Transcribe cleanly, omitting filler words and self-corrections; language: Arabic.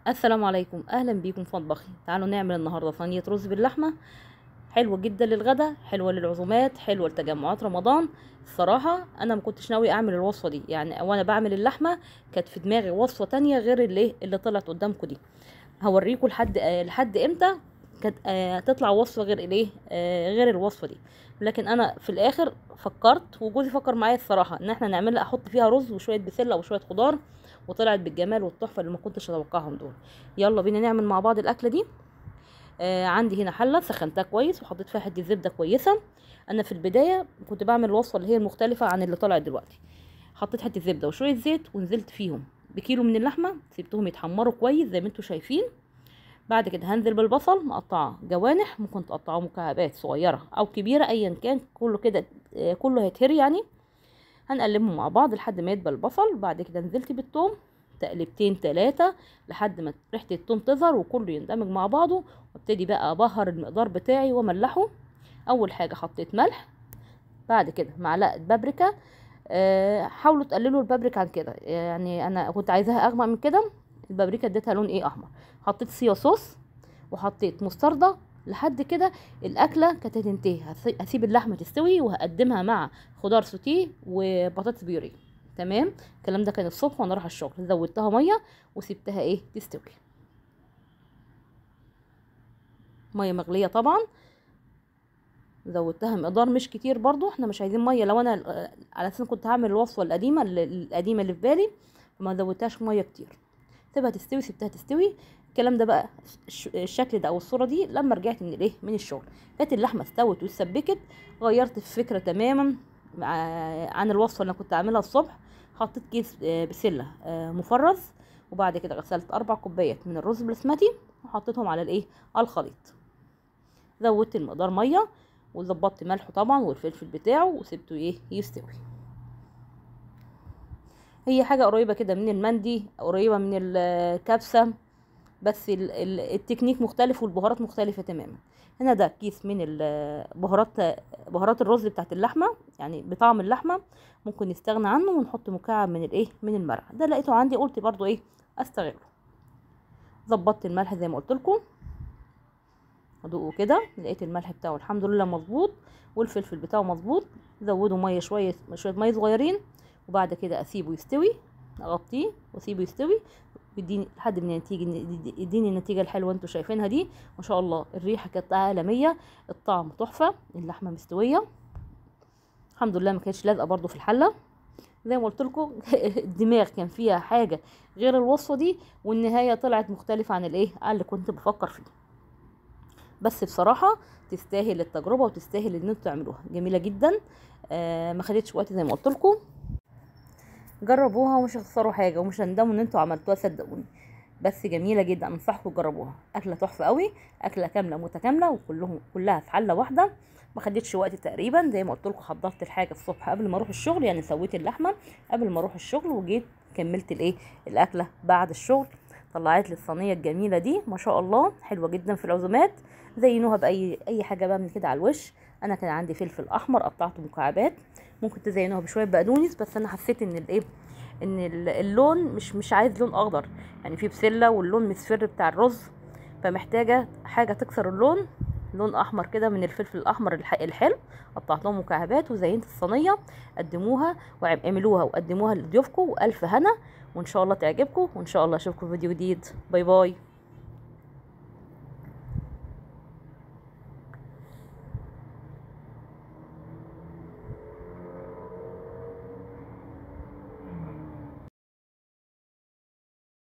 السلام عليكم، اهلا بيكم في مطبخي. تعالوا نعمل النهارده صينيه رز باللحمه. حلوه جدا للغدا، حلوه للعزومات، حلوه لتجمعات رمضان. الصراحه انا ما كنتش ناوي اعمل الوصفه دي، يعني وانا بعمل اللحمه كانت في دماغي وصفه تانية غير اللي طلعت قدامكم دي. هوريكم لحد امتى كانت تطلع وصفه غير غير الوصفه دي. لكن انا في الاخر فكرت، وجوزي فكر معايا الصراحه، ان احنا نعملها احط فيها رز وشويه بسله وشويه خضار، وطلعت بالجمال والتحفه اللي ما كنتش اتوقعهم دول. يلا بينا نعمل مع بعض الاكله دي. عندي هنا حله سخنتها كويس وحطيت فيها حته زبده كويسه. انا في البدايه كنت بعمل الوصفه اللي هي المختلفه عن اللي طلعت دلوقتي. حطيت حته زبده وشويه زيت ونزلت فيهم بكيلو من اللحمه، سبتهم يتحمروا كويس زي ما انتم شايفين. بعد كده هنزل بالبصل مقطعه جوانح، ممكن تقطعوه مكعبات صغيره او كبيره ايا كان، كله كده كله هيتهري يعني. هنقلبهم مع بعض لحد ما يدبل البصل. بعد كده نزلت بالثوم تقلبتين تلاتة لحد ما ريحه الثوم تظهر وكله يندمج مع بعضه، وابتدي بقى ابهر المقدار بتاعي واملحه. اول حاجه حطيت ملح، بعد كده معلقه بابريكا. حاولوا تقللوا البابريكا عن كده، يعني انا كنت عايزاها اغمق من كده. البابريكا اديتها لون احمر. حطيت صويا صوص وحطيت مستردة. لحد كده الاكله كانت هتنتهي. هسيب اللحمه تستوي وهقدمها مع خضار سوتيه وبطاطس بيوري. تمام. الكلام ده كان الصبح وانا رايحه الشغل. زودتها ميه وسبتها تستوي. ميه مغليه طبعا، زودتها مقدار مش كتير برضو، احنا مش عايزين ميه. لو انا على اساس كنت هعمل الوصفه القديمه اللي في بالي، فما زودتهاش ميه كتير. سيبها تستوي، سبتها تستوي. الكلام ده بقى الشكل ده او الصوره دي لما رجعت من الشغل كانت اللحمه استوت واتسبكت. غيرت الفكره تماما عن الوصفه اللي انا كنت عاملها الصبح. حطيت كيس بسله مفرز، وبعد كده غسلت 4 كوبايات من الرز البسمتي وحطيتهم على على الخليط. زودت المقدار ميه وظبطت ملحه طبعا والفلفل بتاعه وسبته يستوي. هي حاجه قريبه كده من المندي، قريبه من الكبسه، بس التكنيك مختلف والبهارات مختلفه تماما. هنا ده كيس من بهارات الرز بتاعت اللحمه، يعني بطعم اللحمه. ممكن نستغنى عنه ونحط مكعب من المرق. ده لقيته عندي قلت برضو استغله. ظبطت الملح زي ما قلت لكم، ادوقه كده لقيت الملح بتاعه الحمد لله مظبوط والفلفل بتاعه مظبوط. زوده ميه شويه ميه صغيرين، وبعد كده اسيبه يستوي. اغطيه واسيبه يستوي ويديني لحد ما يديني النتيجه الحلوه انتوا شايفينها دي. ما شاء الله الريحه كانت عالميه، الطعم تحفه، اللحمه مستويه الحمد لله، ما كانتش لازقه برضو في الحله زي ما قلت لكم. الدماغ كان فيها حاجه غير الوصفه دي، والنهايه طلعت مختلفه عن اللي كنت بفكر فيه. بس بصراحه تستاهل التجربه وتستاهل ان انتوا تعملوها، جميله جدا. ما خدتش وقت زي ما قلت لكم. جربوها ومش هتخسروا حاجه ومش هندموا ان انتوا عملتوها، صدقوني. بس جميله جدا، انصحكم تجربوها. اكله تحفه قوي، اكله كامله متكامله كلها في حله واحده. ما خدتش وقت تقريبا زي ما قلت لكم. حضرت الحاجه الصبح قبل ما اروح الشغل، يعني سويت اللحمه قبل ما اروح الشغل وجيت كملت الاكله بعد الشغل. طلعت لي الصينيه الجميله دي ما شاء الله، حلوه جدا في العزومات. زينوها باي حاجه بقى من كده على الوش. انا كان عندي فلفل احمر قطعته مكعبات، ممكن تزينوها بشويه بقدونس، بس انا حسيت ان اللون مش عايز لون اخضر، يعني في بسله واللون مصفر بتاع الرز، فمحتاجه حاجه تكسر اللون. لون احمر كده من الفلفل الاحمر الحلو. قطعت لهم مكعبات وزينت الصينيه. قدموها واعملوها وقدموها لضيوفكم والف هنا، وان شاء الله تعجبكم، وان شاء الله اشوفكم في فيديو جديد. باي باي.